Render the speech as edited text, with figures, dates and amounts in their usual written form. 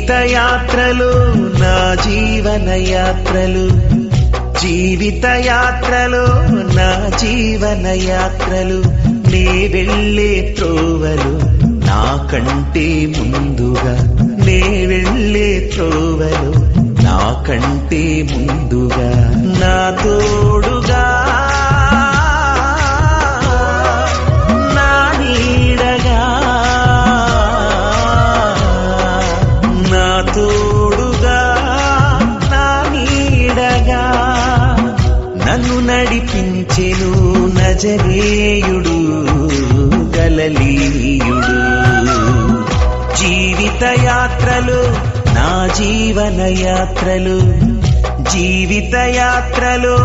జీవిత యాత్రలు నా జీవన యాత్రలు, జీవిత యాత్రలో నా జీవన యాత్రలు, నే వెళ్ళే త్రోవలు నాకంటే ముందుగా, నే వెళ్ళే త్రోవలు నాకంటే ముందుగా, నా తోడుగా నా నీడగా, నా తోడుగా నా నీడగా నన్ను నడిపించెను నజరేయుడు గలిలయుడు. జీవిత యాత్రలు నా జీవన యాత్రలు, జీవిత యాత్రలో